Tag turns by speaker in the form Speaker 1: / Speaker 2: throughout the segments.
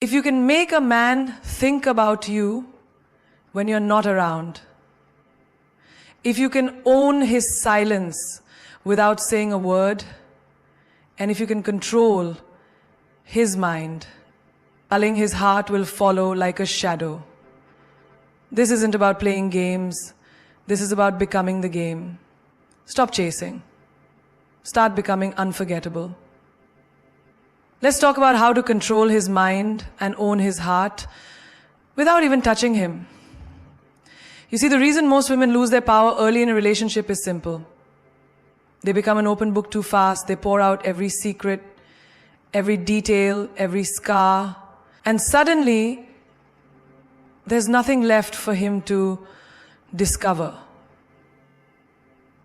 Speaker 1: If you can make a man think about you when you're not around, if you can own his silence without saying a word, and if you can control his mind, darling, his heart will follow like a shadow. This isn't about playing games. This is about becoming the game. Stop chasing. Start becoming unforgettable. Let's talk about how to control his mind and own his heart without even touching him. You see, the reason most women lose their power early in a relationship is simple. They become an open book too fast. They pour out every secret, every detail, every scar. And suddenly, there's nothing left for him to discover.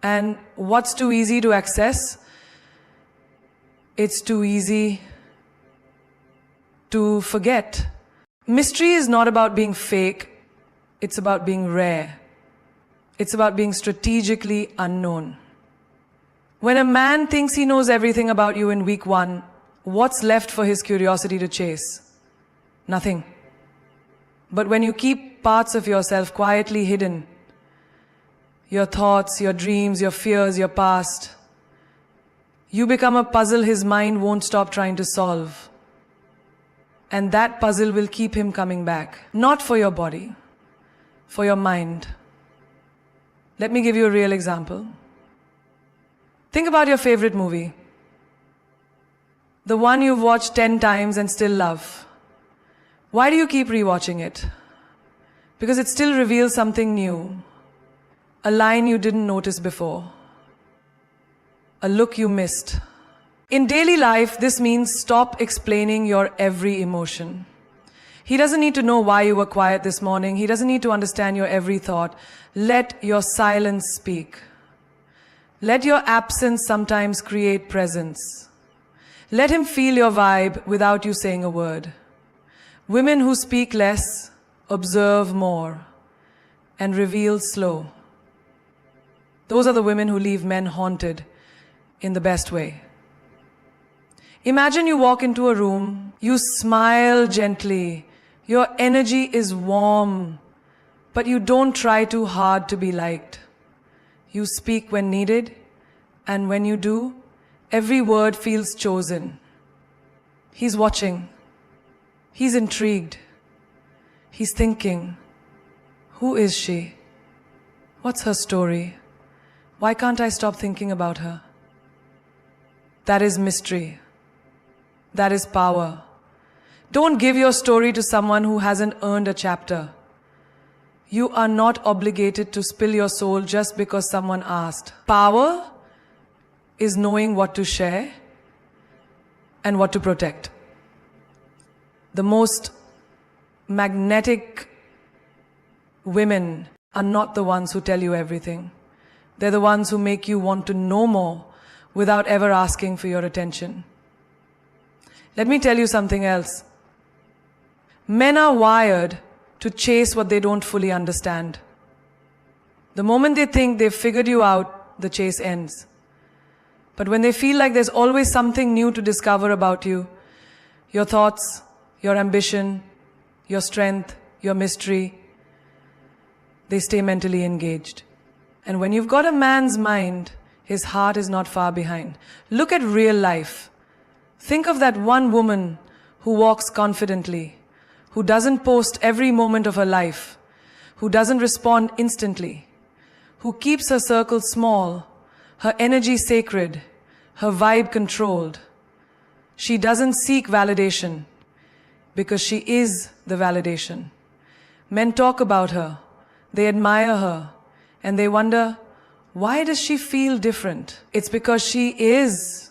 Speaker 1: And what's too easy to access? It's too easy to forget. Mystery is not about being fake. It's about being rare. It's about being strategically unknown. When a man thinks he knows everything about you in week 1, what's left for his curiosity to chase? Nothing. But when you keep parts of yourself quietly hidden, your thoughts, your dreams, your fears, your past, you become a puzzle his mind won't stop trying to solve. And that puzzle will keep him coming back. Not for your body, for your mind. Let me give you a real example. Think about your favorite movie. The one you've watched 10 times and still love. Why do you keep rewatching it? Because it still reveals something new. A line you didn't notice before. A look you missed. In daily life, this means stop explaining your every emotion. He doesn't need to know why you were quiet this morning. He doesn't need to understand your every thought. Let your silence speak. Let your absence sometimes create presence. Let him feel your vibe without you saying a word. Women who speak less, observe more, and reveal slow. Those are the women who leave men haunted in the best way. Imagine you walk into a room, you smile gently, your energy is warm, but you don't try too hard to be liked. You speak when needed, and when you do, every word feels chosen. He's watching. He's intrigued. He's thinking, who is she? What's her story? Why can't I stop thinking about her? That is mystery. That is power. Don't give your story to someone who hasn't earned a chapter. You are not obligated to spill your soul just because someone asked. Power is knowing what to share and what to protect. The most magnetic women are not the ones who tell you everything. They're the ones who make you want to know more without ever asking for your attention. Let me tell you something else. Men are wired to chase what they don't fully understand. The moment they think they've figured you out, the chase ends. But when they feel like there's always something new to discover about you, your thoughts, your ambition, your strength, your mystery, they stay mentally engaged. And when you've got a man's mind, his heart is not far behind. Look at real life. Think of that one woman who walks confidently, who doesn't post every moment of her life, who doesn't respond instantly, who keeps her circle small, her energy sacred, her vibe controlled. She doesn't seek validation because she is the validation. Men talk about her, they admire her, and they wonder, why does she feel different? It's because she is.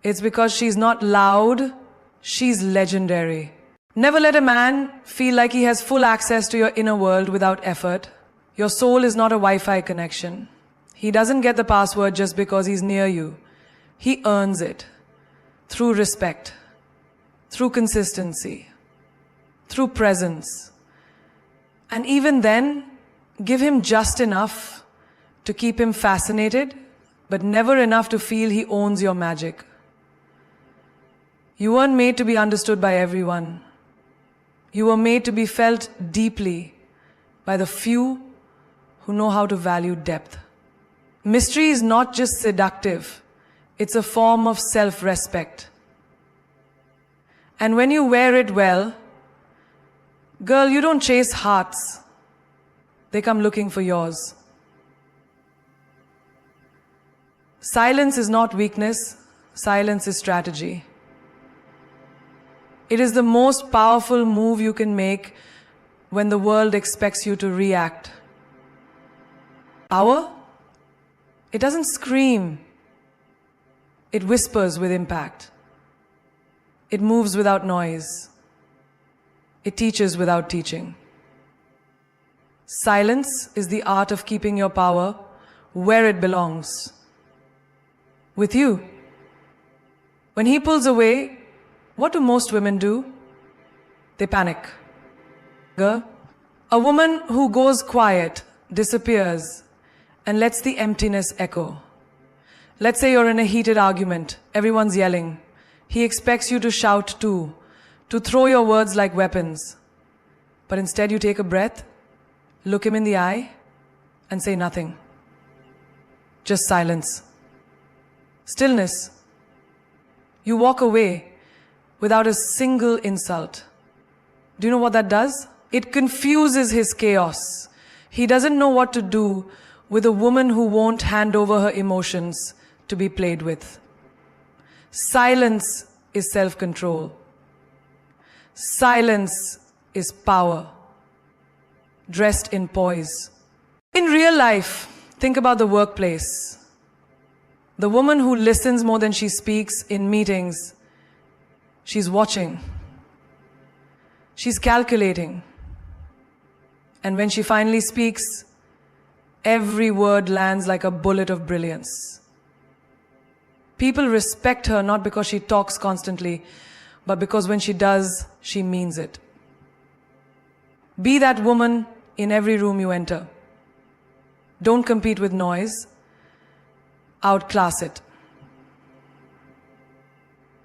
Speaker 1: It's because she's not loud, she's legendary. Never let a man feel like he has full access to your inner world without effort. Your soul is not a Wi-Fi connection. He doesn't get the password just because he's near you. He earns it through respect, through consistency, through presence. And even then, give him just enough to keep him fascinated, but never enough to feel he owns your magic. You weren't made to be understood by everyone. You were made to be felt deeply by the few who know how to value depth. Mystery is not just seductive, it's a form of self-respect. And when you wear it well, girl, you don't chase hearts. They come looking for yours. Silence is not weakness, silence is strategy. It is the most powerful move you can make when the world expects you to react. Power? It doesn't scream. It whispers with impact. It moves without noise. It teaches without teaching. Silence is the art of keeping your power where it belongs. With you. When he pulls away, what do most women do? They panic. A woman who goes quiet, disappears, and lets the emptiness echo. Let's say you're in a heated argument, everyone's yelling. He expects you to shout too, to throw your words like weapons. But instead you take a breath, look him in the eye, and say nothing. Just silence. Stillness. You walk away without a single insult. Do you know what that does? It confuses his chaos. He doesn't know what to do with a woman who won't hand over her emotions to be played with. Silence is self-control. Silence is power, dressed in poise. In real life, think about the workplace. The woman who listens more than she speaks in meetings, she's watching. She's calculating. And when she finally speaks, every word lands like a bullet of brilliance. People respect her not because she talks constantly, but because when she does, she means it. Be that woman in every room you enter. Don't compete with noise. Outclass it.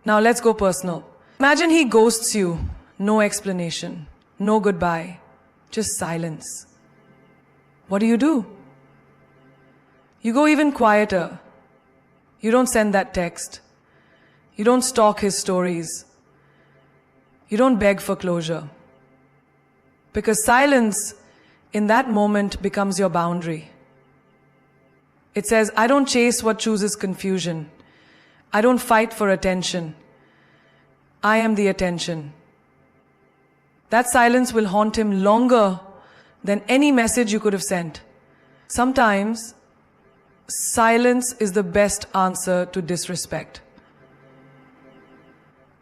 Speaker 1: Now let's go personal. Imagine he ghosts you. No explanation. No goodbye. Just silence. What do? You go even quieter. You don't send that text. You don't stalk his stories. You don't beg for closure. Because silence in that moment becomes your boundary. It says, I don't chase what chooses confusion. I don't fight for attention. I am the attention. That silence will haunt him longer than any message you could have sent. Sometimes, silence is the best answer to disrespect.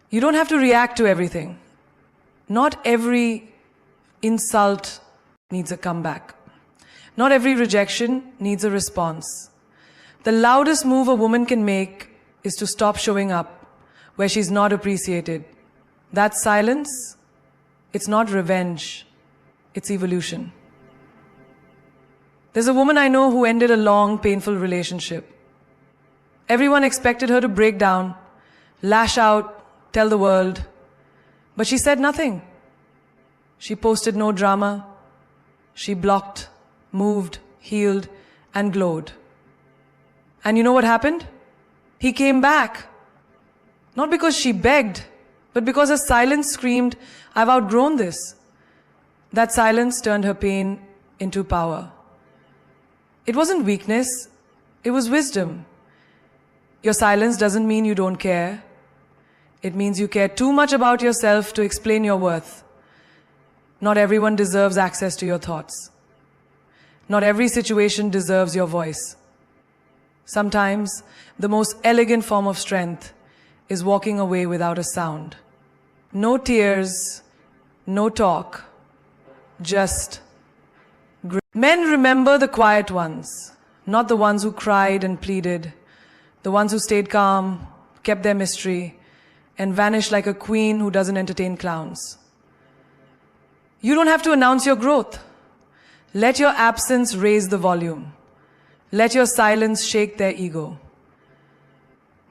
Speaker 1: You don't have to react to everything. Not every insult needs a comeback. Not every rejection needs a response. The loudest move a woman can make is to stop showing up where she's not appreciated. That silence, it's not revenge, it's evolution. There's a woman I know who ended a long, painful relationship. Everyone expected her to break down, lash out, tell the world. But she said nothing. She posted no drama. She blocked, moved, healed, and glowed. And you know what happened? He came back. Not because she begged, but because her silence screamed, I've outgrown this. That silence turned her pain into power. It wasn't weakness, it was wisdom. Your silence doesn't mean you don't care. It means you care too much about yourself to explain your worth. Not everyone deserves access to your thoughts. Not every situation deserves your voice. Sometimes, the most elegant form of strength is walking away without a sound. No tears, no talk, just Men remember the quiet ones, not the ones who cried and pleaded, the ones who stayed calm, kept their mystery, and vanished like a queen who doesn't entertain clowns. You don't have to announce your growth. Let your absence raise the volume. Let your silence shake their ego.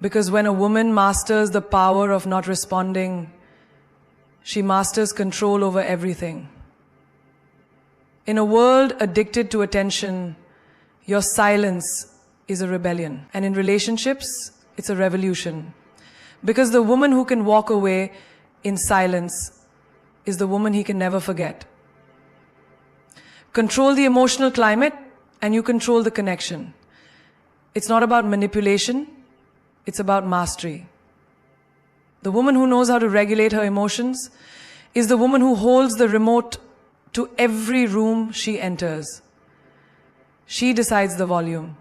Speaker 1: Because when a woman masters the power of not responding, she masters control over everything. In a world addicted to attention, your silence is a rebellion. And in relationships, it's a revolution. Because the woman who can walk away in silence is the woman he can never forget. Control the emotional climate and you control the connection. It's not about manipulation, it's about mastery. The woman who knows how to regulate her emotions is the woman who holds the remote to every room she enters. She decides the volume.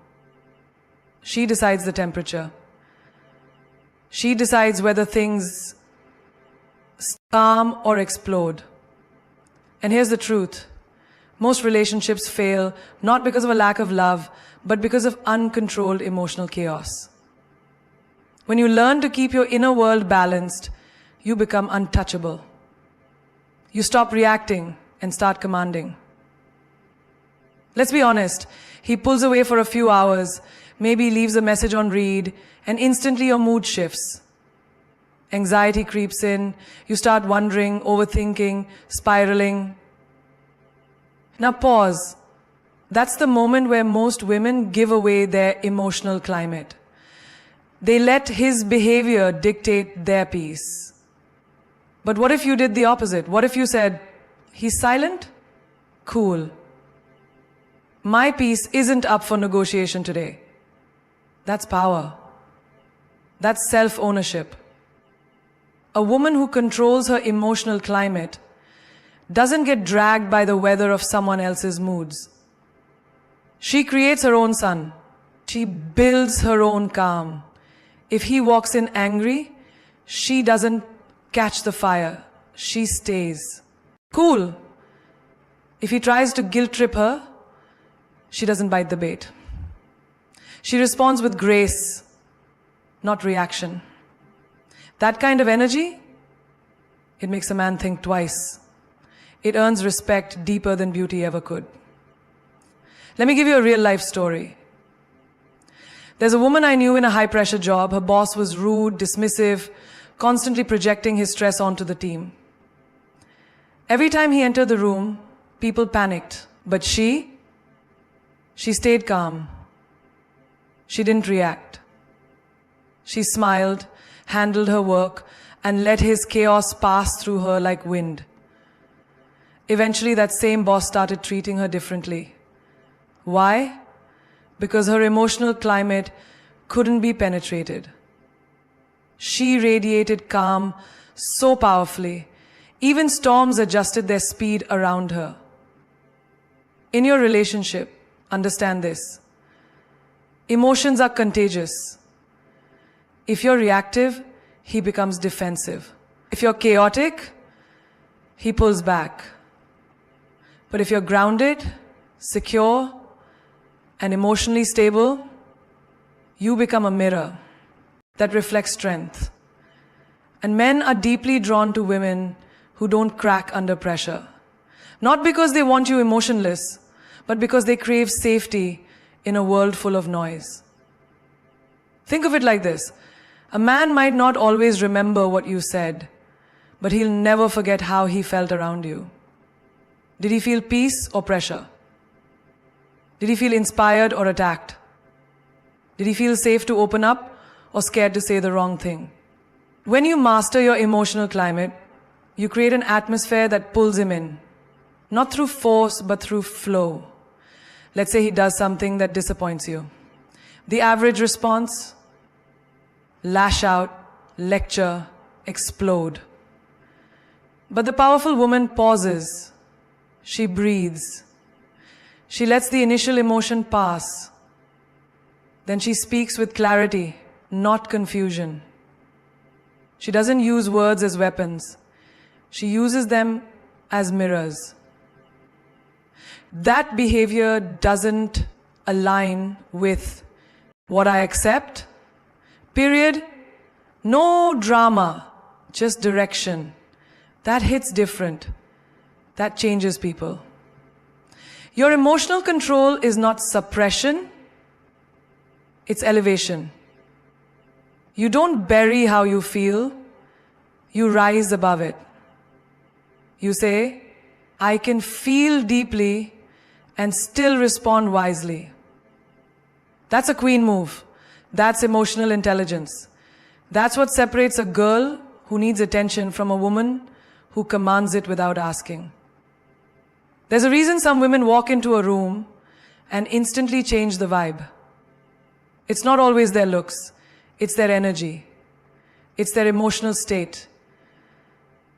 Speaker 1: She decides the temperature. She decides whether things calm or explode. And here's the truth. Most relationships fail not because of a lack of love, but because of uncontrolled emotional chaos. When you learn to keep your inner world balanced, you become untouchable. You stop reacting and start commanding. Let's be honest, he pulls away for a few hours, maybe leaves a message on read, and instantly your mood shifts. Anxiety creeps in, you start wondering, overthinking, spiraling. Now pause. That's the moment where most women give away their emotional climate. They let his behavior dictate their peace. But what if you did the opposite? What if you said, he's silent? Cool. My peace isn't up for negotiation today. That's power. That's self-ownership. A woman who controls her emotional climate doesn't get dragged by the weather of someone else's moods. She creates her own sun. She builds her own calm. If he walks in angry, she doesn't catch the fire. She stays. Cool. If he tries to guilt trip her, she doesn't bite the bait. She responds with grace, not reaction. That kind of energy, it makes a man think twice. It earns respect deeper than beauty ever could. Let me give you a real life story. There's a woman I knew in a high pressure job. Her boss was rude, dismissive, constantly projecting his stress onto the team. Every time he entered the room, people panicked. But she stayed calm. She didn't react. She smiled, handled her work, and let his chaos pass through her like wind. Eventually, that same boss started treating her differently. Why? Because her emotional climate couldn't be penetrated. She radiated calm so powerfully, even storms adjusted their speed around her. In your relationship, understand this. Emotions are contagious. If you're reactive, he becomes defensive. If you're chaotic, he pulls back. But if you're grounded, secure, and emotionally stable, you become a mirror that reflects strength. And men are deeply drawn to women who don't crack under pressure. Not because they want you emotionless, but because they crave safety in a world full of noise. Think of it like this. A man might not always remember what you said, but he'll never forget how he felt around you. Did he feel peace or pressure? Did he feel inspired or attacked? Did he feel safe to open up or scared to say the wrong thing? When you master your emotional climate, you create an atmosphere that pulls him in. Not through force, but through flow. Let's say he does something that disappoints you. The average response? Lash out, lecture, explode. But the powerful woman pauses. She breathes. She lets the initial emotion pass. Then she speaks with clarity, not confusion. She doesn't use words as weapons. She uses them as mirrors. That behavior doesn't align with what I accept. Period. No drama, just direction. That hits different. That changes people. Your emotional control is not suppression, it's elevation. You don't bury how you feel, you rise above it. You say, I can feel deeply and still respond wisely. That's a queen move. That's emotional intelligence. That's what separates a girl who needs attention from a woman who commands it without asking. There's a reason some women walk into a room and instantly change the vibe. It's not always their looks. It's their energy. It's their emotional state.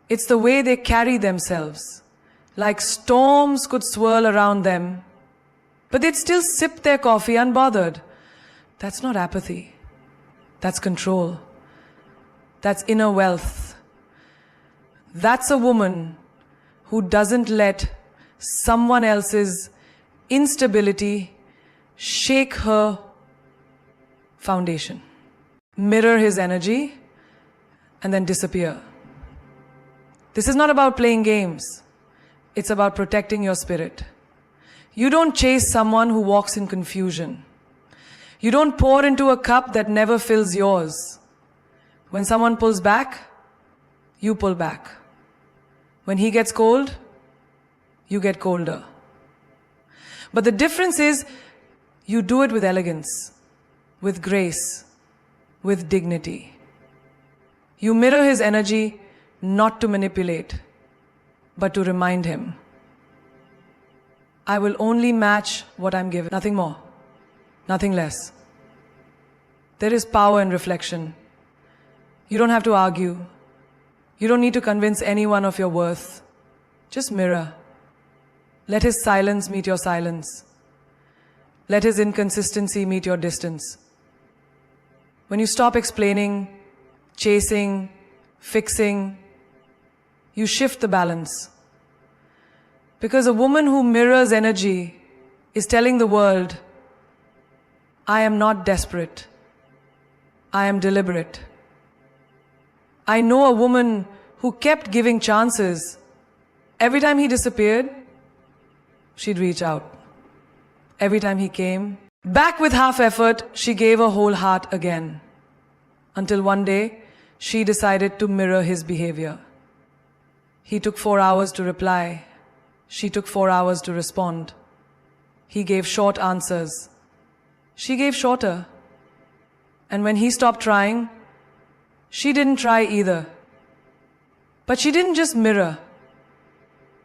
Speaker 1: It's the way they carry themselves. Like storms could swirl around them, but they'd still sip their coffee unbothered. That's not apathy. That's control. That's inner wealth. That's a woman who doesn't let someone else's instability shake her foundation. Mirror his energy and then disappear. This is not about playing games. It's about protecting your spirit. You don't chase someone who walks in confusion. You don't pour into a cup that never fills yours. When someone pulls back, you pull back. When he gets cold, you get colder. But the difference is, you do it with elegance, with grace, with dignity. You mirror his energy not to manipulate, but to remind him, I will only match what I'm given, nothing more, nothing less. There is power in reflection. You don't have to argue. You don't need to convince anyone of your worth. Just mirror. Let his silence meet your silence. Let his inconsistency meet your distance. When you stop explaining, chasing, fixing, you shift the balance. Because a woman who mirrors energy is telling the world, I am not desperate. I am deliberate. I know a woman who kept giving chances. Every time he disappeared, she'd reach out. Every time he came, back with half effort, she gave her whole heart again. Until one day, she decided to mirror his behavior. He took 4 hours to reply. She took 4 hours to respond. He gave short answers. She gave shorter. And when he stopped trying, she didn't try either. But she didn't just mirror.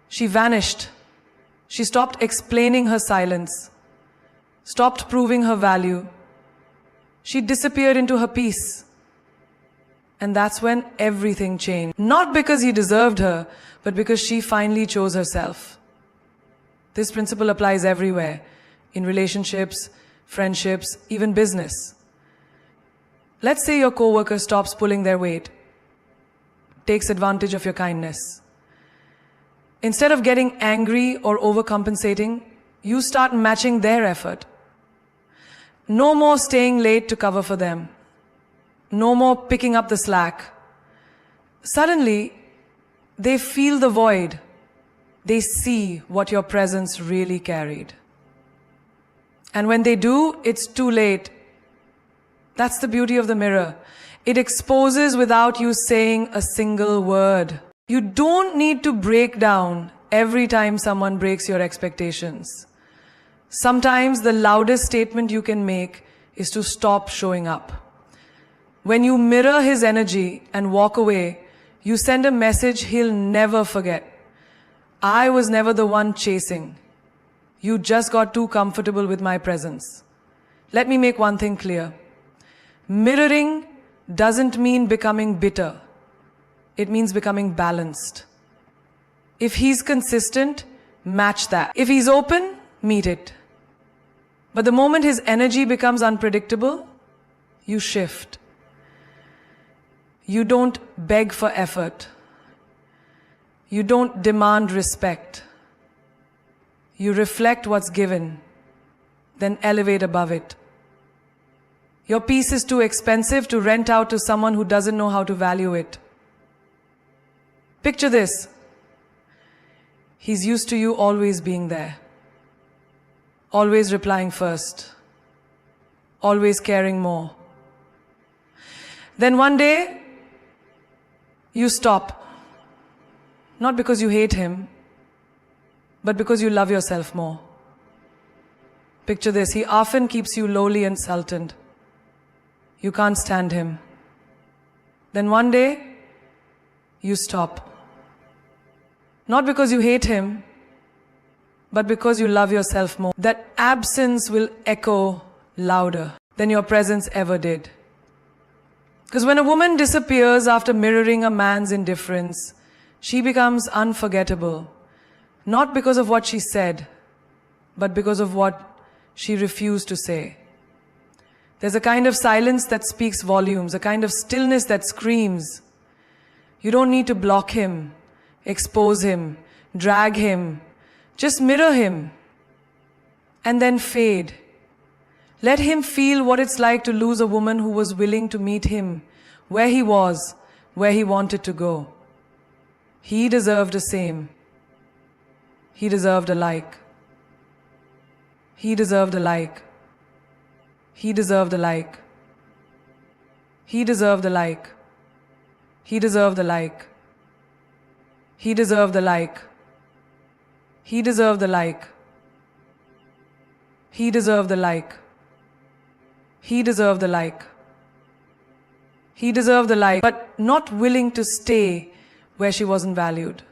Speaker 1: She vanished. She stopped explaining her silence, stopped proving her value. She disappeared into her peace. And that's when everything changed. Not because he deserved her, but because she finally chose herself. This principle applies everywhere, in relationships, friendships, even business. Let's say your coworker stops pulling their weight, takes advantage of your kindness. Instead of getting angry or overcompensating, you start matching their effort. No more staying late to cover for them. No more picking up the slack. Suddenly, they feel the void. They see what your presence really carried. And when they do, it's too late. That's the beauty of the mirror. It exposes without you saying a single word. You don't need to break down every time someone breaks your expectations. Sometimes the loudest statement you can make is to stop showing up. When you mirror his energy and walk away, you send a message he'll never forget. I was never the one chasing. You just got too comfortable with my presence. Let me make one thing clear. Mirroring doesn't mean becoming bitter. It means becoming balanced. If he's consistent, match that. If he's open, meet it. But the moment his energy becomes unpredictable, you shift. You don't beg for effort. You don't demand respect. You reflect what's given, then elevate above it. Your peace is too expensive to rent out to someone who doesn't know how to value it. Picture this. He's used to you always being there. Always replying first. Always caring more. Then one day, you stop. Not because you hate him, but because you love yourself more. Picture this, he often keeps you lowly and sultaned. You can't stand him. Then one day, you stop. Not because you hate him, but because you love yourself more. That absence will echo louder than your presence ever did. Because when a woman disappears after mirroring a man's indifference, she becomes unforgettable. Not because of what she said, but because of what she refused to say. There's a kind of silence that speaks volumes, a kind of stillness that screams. You don't need to block him, expose him, drag him. Just mirror him and then fade. Let him feel what it's like to lose a woman who was willing to meet him where he was, where he wanted to go. He deserved the same. He deserved a like. He deserved a like. He deserved a like. He deserved a like. He deserved a like. He deserved a like. He deserved the like. He deserved the like. He deserved the like. He deserved the like, but not willing to stay where she wasn't valued.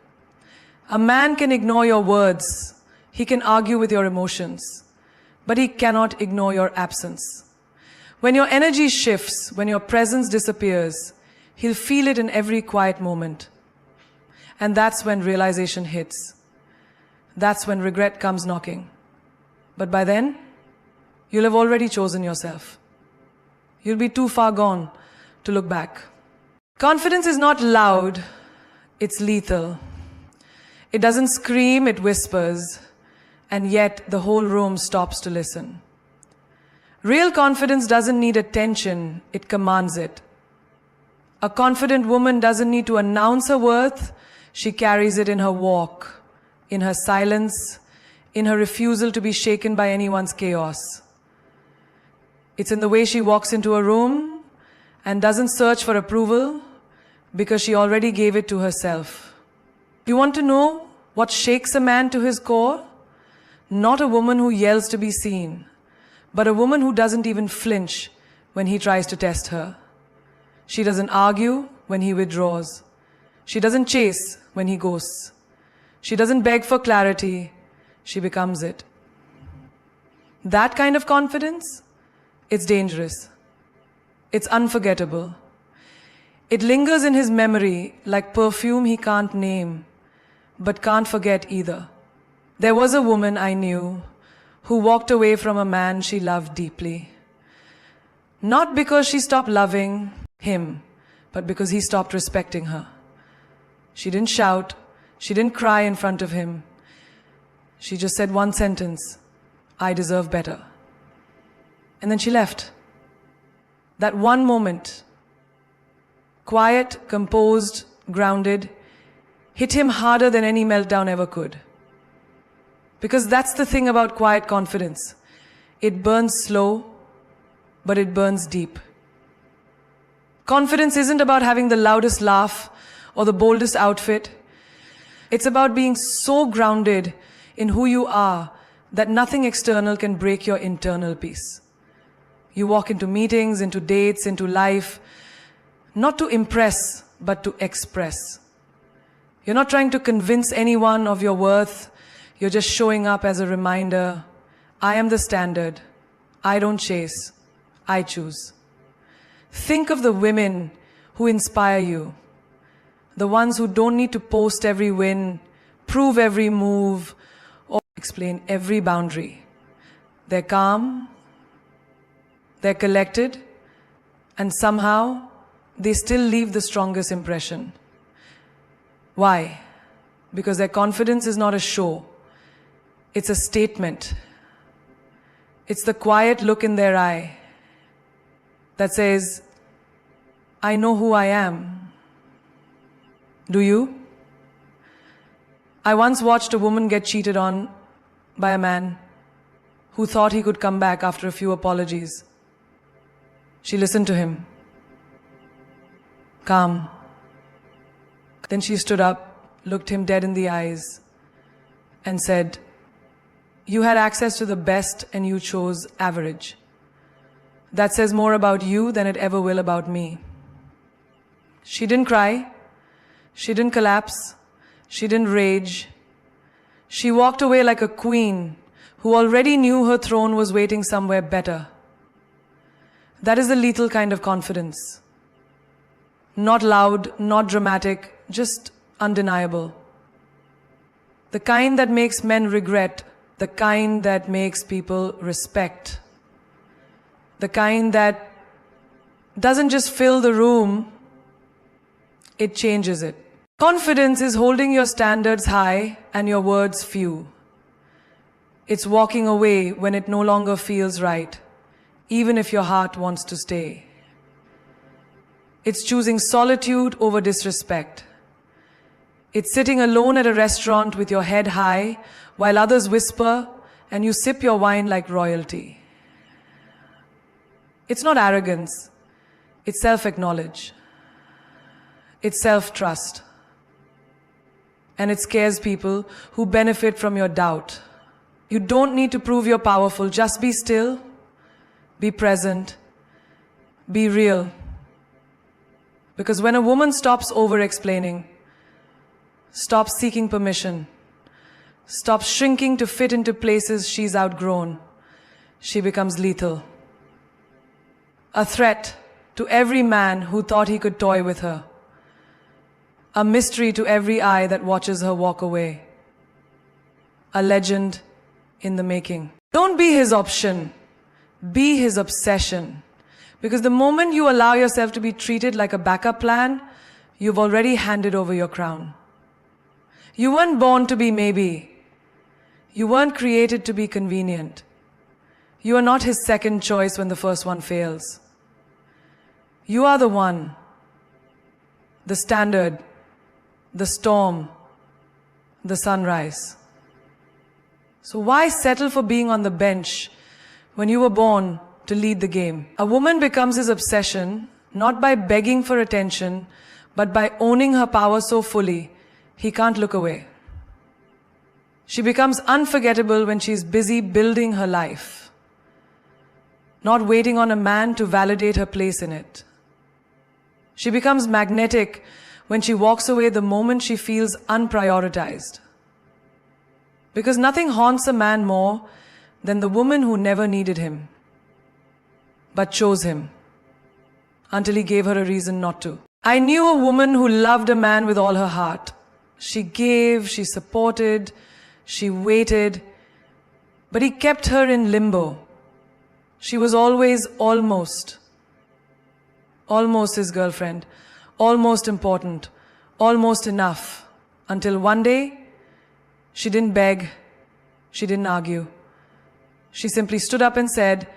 Speaker 1: A man can ignore your words. He can argue with your emotions, but he cannot ignore your absence. When your energy shifts, when your presence disappears, he'll feel it in every quiet moment. And that's when realization hits. That's when regret comes knocking. But by then, you'll have already chosen yourself. You'll be too far gone to look back. Confidence is not loud, it's lethal. It doesn't scream, it whispers, and yet the whole room stops to listen. Real confidence doesn't need attention, it commands it. A confident woman doesn't need to announce her worth, she carries it in her walk, in her silence, in her refusal to be shaken by anyone's chaos. It's in the way she walks into a room and doesn't search for approval because she already gave it to herself. You want to know what shakes a man to his core? Not a woman who yells to be seen, but a woman who doesn't even flinch when he tries to test her. She doesn't argue when he withdraws. She doesn't chase when he ghosts. She doesn't beg for clarity, she becomes it. That kind of confidence, it's dangerous. It's unforgettable. It lingers in his memory like perfume he can't name, but can't forget either. There was a woman I knew who walked away from a man she loved deeply. Not because she stopped loving him, but because he stopped respecting her. She didn't shout, she didn't cry in front of him. She just said one sentence, "I deserve better." And then she left. That one moment, quiet, composed, grounded, hit him harder than any meltdown ever could. Because that's the thing about quiet confidence. It burns slow, but it burns deep. Confidence isn't about having the loudest laugh or the boldest outfit. It's about being so grounded in who you are that nothing external can break your internal peace. You walk into meetings, into dates, into life, not to impress, but to express. You're not trying to convince anyone of your worth. You're just showing up as a reminder, I am the standard. I don't chase. I choose. Think of the women who inspire you. The ones who don't need to post every win, prove every move, or explain every boundary. They're calm, they're collected, and somehow they still leave the strongest impression. Why? Because their confidence is not a show. It's a statement. It's the quiet look in their eye that says, I know who I am. Do you? I once watched a woman get cheated on by a man who thought he could come back after a few apologies. She listened to him. calm. Then she stood up, looked him dead in the eyes, and said, "You had access to the best and you chose average. That says more about you than it ever will about me." She didn't cry. She didn't collapse. She didn't rage. She walked away like a queen who already knew her throne was waiting somewhere better. That is the lethal kind of confidence. Not loud, not dramatic, just undeniable. The kind that makes men regret, the kind that makes people respect. The kind that doesn't just fill the room, it changes it. Confidence is holding your standards high and your words few. It's walking away when it no longer feels right, even if your heart wants to stay. It's choosing solitude over disrespect. It's sitting alone at a restaurant with your head high while others whisper and you sip your wine like royalty. It's not arrogance. It's self-acknowledge. It's self-trust. And it scares people who benefit from your doubt. You don't need to prove you're powerful. Just be still, be present, be real. Because when a woman stops over-explaining, stops seeking permission, stops shrinking to fit into places she's outgrown, she becomes lethal. A threat to every man who thought he could toy with her. A mystery to every eye that watches her walk away. A legend in the making. Don't be his option. Be his obsession. Because the moment you allow yourself to be treated like a backup plan, you've already handed over your crown. You weren't born to be maybe. You weren't created to be convenient. You are not his second choice when the first one fails. You are the one, the standard, the storm, the sunrise. So why settle for being on the bench when you were born to lead the game? A woman becomes his obsession, not by begging for attention, but by owning her power so fully, he can't look away. She becomes unforgettable when she's busy building her life, not waiting on a man to validate her place in it. She becomes magnetic when she walks away the moment she feels unprioritized. Because nothing haunts a man more than the woman who never needed him, but chose him until he gave her a reason not to. I knew a woman who loved a man with all her heart. She gave, she supported, she waited, but he kept her in limbo. She was always almost his girlfriend, almost important, almost enough, until one day, she didn't beg, she didn't argue. She simply stood up and said,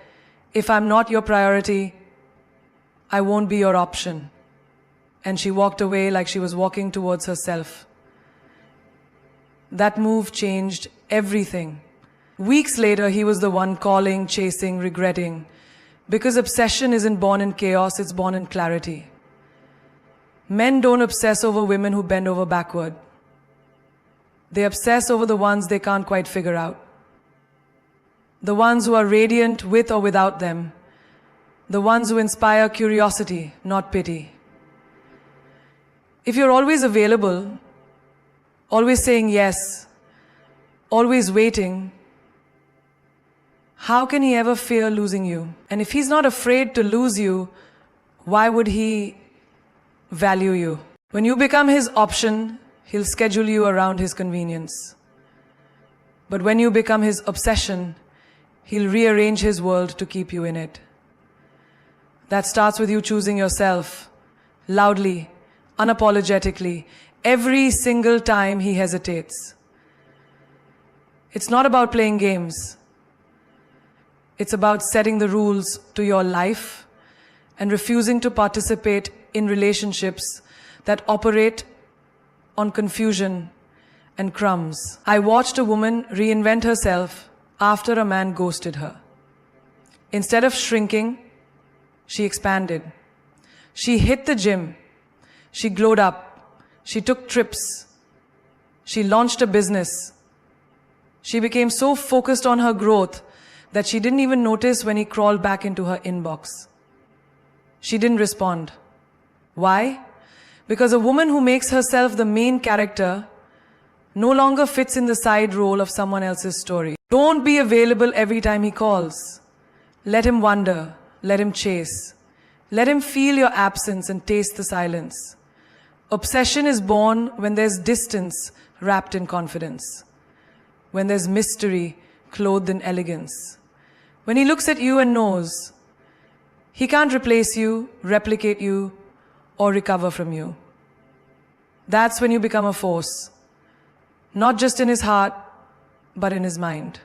Speaker 1: "If I'm not your priority, I won't be your option." And she walked away like she was walking towards herself. That move changed everything. Weeks later, he was the one calling, chasing, regretting. Because obsession isn't born in chaos, it's born in clarity. Men don't obsess over women who bend over backward. They obsess over the ones they can't quite figure out. The ones who are radiant with or without them. The ones who inspire curiosity, not pity. If you're always available, always saying yes, always waiting, how can he ever fear losing you? And if he's not afraid to lose you, why would he value you? When you become his option, he'll schedule you around his convenience. But when you become his obsession, he'll rearrange his world to keep you in it. That starts with you choosing yourself, loudly, unapologetically, every single time he hesitates. It's not about playing games. It's about setting the rules to your life and refusing to participate in relationships that operate on confusion and crumbs. I watched a woman reinvent herself after a man ghosted her. Instead of shrinking, she expanded. She hit the gym. She glowed up. She took trips. She launched a business. She became so focused on her growth that she didn't even notice when he crawled back into her inbox. She didn't respond. Why? Because a woman who makes herself the main character no longer fits in the side role of someone else's story. Don't be available every time he calls. Let him wonder. Let him chase. Let him feel your absence and taste the silence. Obsession is born when there's distance wrapped in confidence. When there's mystery clothed in elegance. When he looks at you and knows he can't replace you, replicate you, or recover from you. That's when you become a force. Not just in his heart, but in his mind.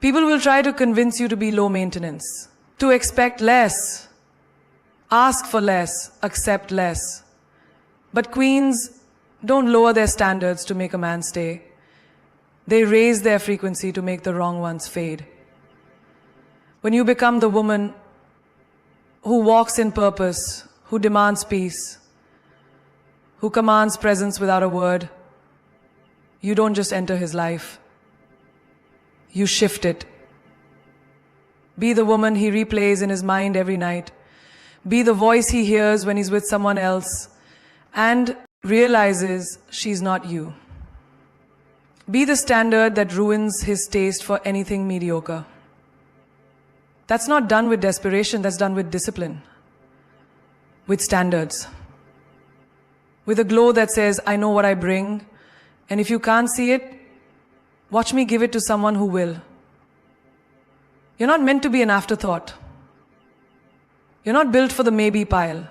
Speaker 1: People will try to convince you to be low maintenance, to expect less, ask for less, accept less. But queens don't lower their standards to make a man stay. They raise their frequency to make the wrong ones fade. When you become the woman who walks in purpose, who demands peace, who commands presence without a word, you don't just enter his life. You shift it. Be the woman he replays in his mind every night. Be the voice he hears when he's with someone else and realizes she's not you. Be the standard that ruins his taste for anything mediocre. That's not done with desperation, that's done with discipline. With standards. With a glow that says, I know what I bring, and if you can't see it, watch me give it to someone who will. You're not meant to be an afterthought. You're not built for the maybe pile.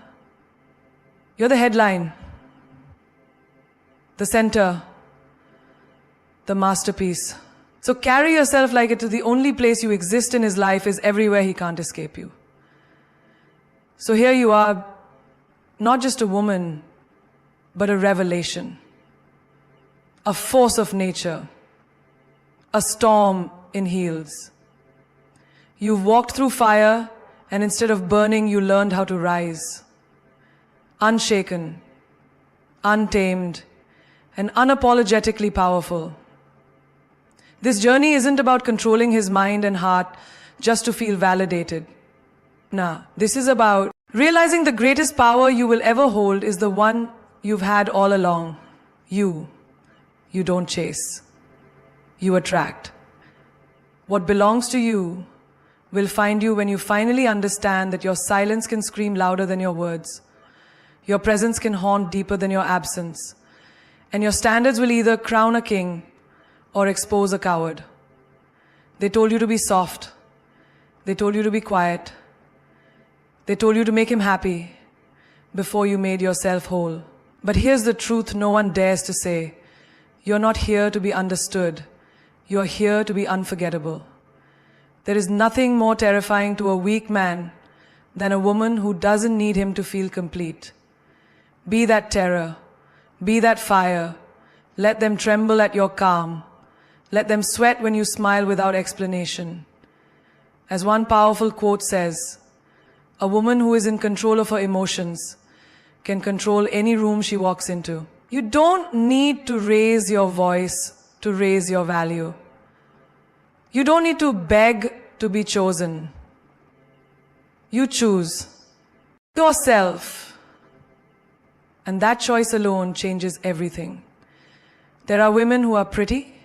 Speaker 1: You're the headline, the center, the masterpiece. So carry yourself like it is the only place you exist in his life is everywhere he can't escape you. So here you are, not just a woman, but a revelation, a force of nature, a storm in heels. You've walked through fire, and instead of burning, you learned how to rise. Unshaken, untamed, and unapologetically powerful. This journey isn't about controlling his mind and heart just to feel validated. Nah, this is about realizing the greatest power you will ever hold is the one you've had all along. You. You don't chase. You attract. What belongs to you will find you when you finally understand that your silence can scream louder than your words. Your presence can haunt deeper than your absence. And your standards will either crown a king or expose a coward. They told you to be soft. They told you to be quiet. They told you to make him happy before you made yourself whole. But here's the truth no one dares to say. You're not here to be understood. You're here to be unforgettable. There is nothing more terrifying to a weak man than a woman who doesn't need him to feel complete. Be that terror. Be that fire. Let them tremble at your calm. Let them sweat when you smile without explanation. As one powerful quote says, a woman who is in control of her emotions can control any room she walks into. You don't need to raise your voice to raise your value. You don't need to beg to be chosen. You choose yourself. And that choice alone changes everything. There are women who are pretty,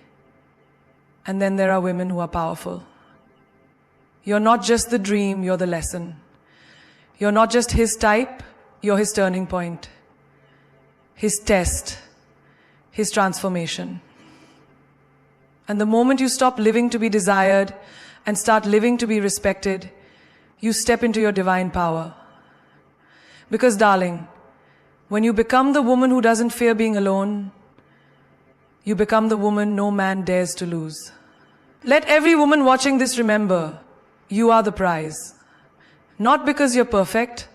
Speaker 1: and then there are women who are powerful. You're not just the dream, you're the lesson. You're not just his type, you're his turning point, his test, his transformation. And the moment you stop living to be desired and start living to be respected, you step into your divine power. Because, darling, when you become the woman who doesn't fear being alone, you become the woman no man dares to lose. Let every woman watching this remember, you are the prize. Not because you're perfect,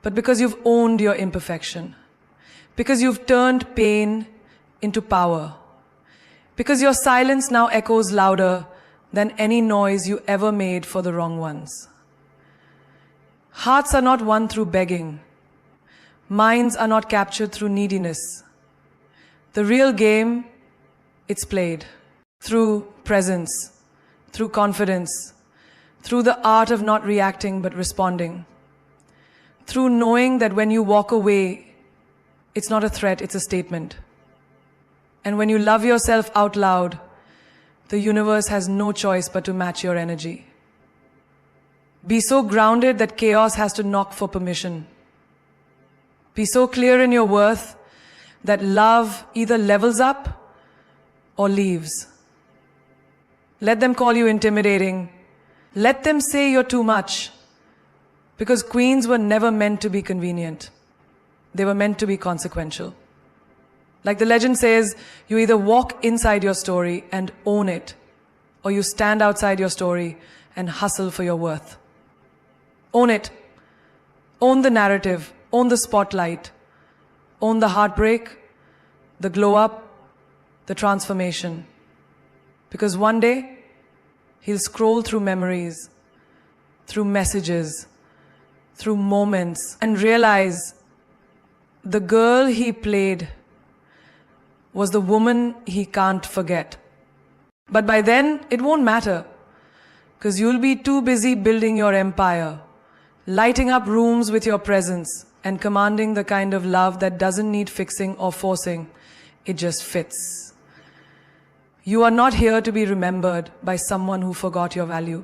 Speaker 1: but because you've owned your imperfection. Because you've turned pain into power. Because your silence now echoes louder than any noise you ever made for the wrong ones. Hearts are not won through begging, Minds are not captured through neediness. The real game, it's played through presence, through confidence, through the art of not reacting but responding, through knowing that when you walk away, it's not a threat, it's a statement. And when you love yourself out loud, the universe has no choice but to match your energy. Be so grounded that chaos has to knock for permission. Be so clear in your worth that love either levels up or leaves. Let them call you intimidating. Let them say you're too much. Because queens were never meant to be convenient. They were meant to be consequential. Like the legend says, you either walk inside your story and own it, or you stand outside your story and hustle for your worth. Own it. Own the narrative. Own the spotlight. Own the heartbreak, the glow up, the transformation. Because one day, he'll scroll through memories, through messages, through moments, and realize the girl he played was the woman he can't forget. But by then, it won't matter, because you'll be too busy building your empire, lighting up rooms with your presence, and commanding the kind of love that doesn't need fixing or forcing. It just fits. You are not here to be remembered by someone who forgot your value.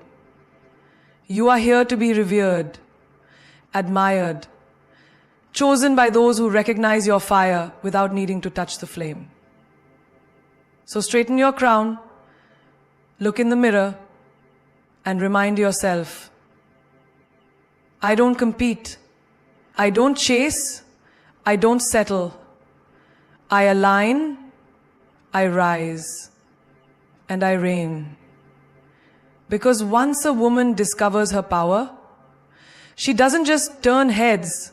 Speaker 1: You are here to be revered, admired, chosen by those who recognize your fire without needing to touch the flame. So straighten your crown, look in the mirror, and remind yourself, I don't compete, I don't chase, I don't settle. I align, I rise, and I reign. Because once a woman discovers her power, she doesn't just turn heads,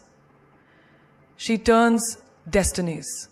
Speaker 1: she turns destinies.